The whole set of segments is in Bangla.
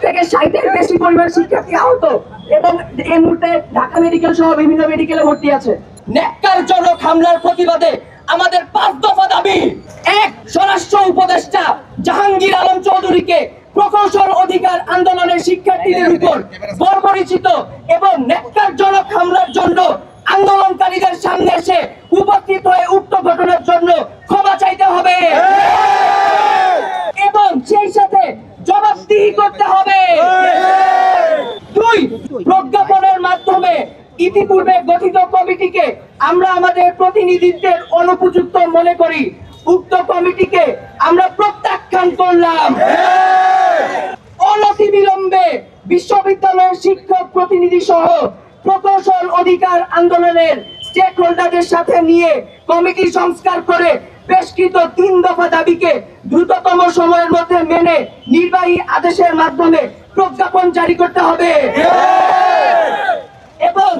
থেকে 60-এর বেশি পরিমাণ শিক্ষার্থী আহত এবং এই মুহূর্তে ঢাকা মেডিকেল সহ বিভিন্ন মেডিকেলে ভর্তি আছে। ন্যাক্কারজনক হামলার প্রতিবাদে আমাদের 5 দফা দাবি। 1. স্বরাষ্ট্র উপদেষ্টা জাহাঙ্গীর আলম চৌধুরীকে প্রকৌশল অধিকার আন্দোলনের শিক্ষার্থীদের উপর বর্বরিচিত এবং ন্যাক্কারজনক হামলার জন্য আন্দোলনকারীদের সামনে এসে উপস্থিত হয়ে উক্ত ঘটনার জন্য ক্ষমা চাইতে হবে এবং সেই সাথে জবাবদিহি করতে হবে। 2. প্রজ্ঞাপনের মাধ্যমে ইতিপূর্বে গঠিত কমিটিকে আমরা আমাদের প্রতিনিধিত্বের অনুপযুক্ত মনে করি। উক্ত কমিটিকে আমরা প্রত্যাখ্যান করলাম। অনতিবিলম্বে বিশ্ববিদ্যালয়ের শিক্ষক প্রতিনিধি সহ প্রকৌশল অধিকার আন্দোলনের স্টেক হোল্ডারদের সাথে নিয়ে কমিটি সংস্কার করে পেশকৃত 3 দফা দাবিকে দ্রুততম সময়ের মধ্যে মেনে নির্বাহী আদেশের মাধ্যমে প্রজ্ঞাপন জারি করতে হবে এবং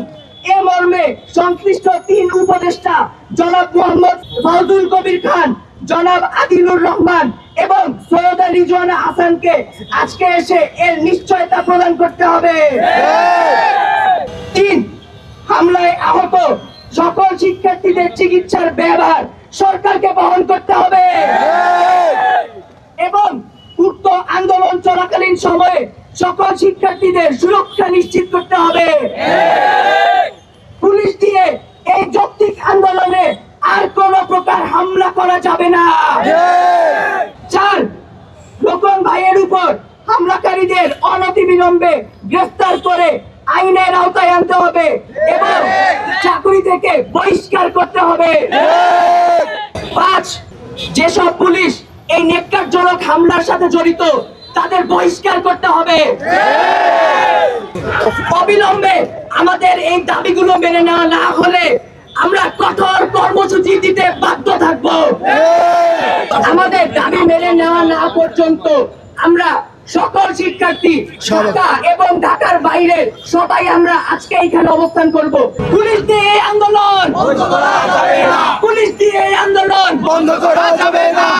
এ মর্মে সংশ্লিষ্ট 3 উপদেষ্টা জনাব মোহাম্মদ ফাউজুল কবির খান, জনাব আদিলুর রহমান এবং সৈয়দা রিজওয়ানা হাসানকে আজকে এসে এর নিশ্চয়তা প্রদান করতে হবে। 3. হামলায় আহত সকল শিক্ষার্থীদের চিকিৎসার ব্যয়ভার সরকারকে বহন করতে হবে এবং উক্ত আন্দোলন চলাকালীন সময়ে সকল শিক্ষার্থীদের সুরক্ষা নিশ্চিত করতে হবে। পুলিশ দিয়ে এই যৌক্তিক আন্দোলনে আর কোন প্রকার হামলা করা যাবে না। 4. লোকন ভাইয়ের উপর হামলাকারীদের অনতিবিলম্বে গ্রেফতার করে আইনের আওতায় আনতে হবে এবং চাকরি থেকে বহিষ্কার করতে হবে। 5. যেসব পুলিশ এই ন্যাক্কারজনক হামলার সাথে জড়িত তাদের বহিষ্কার করতে হবে। অবিলম্বে আমাদের এই দাবিগুলো মেনে নেওয়া না হলে আমরা কঠোর কর্মসূচি দিতে বাধ্য থাকব। আমাদের দাবি মেনে নেওয়া না পর্যন্ত আমরা সকল শিক্ষার্থী ঢাকা এবং ঢাকার বাইরে সবাই আমরা আজকে এখানে অবস্থান করব। পুলিশ দিয়ে এই আন্দোলন, পুলিশ দিয়ে এই আন্দোলন বন্ধ করা যাবে না।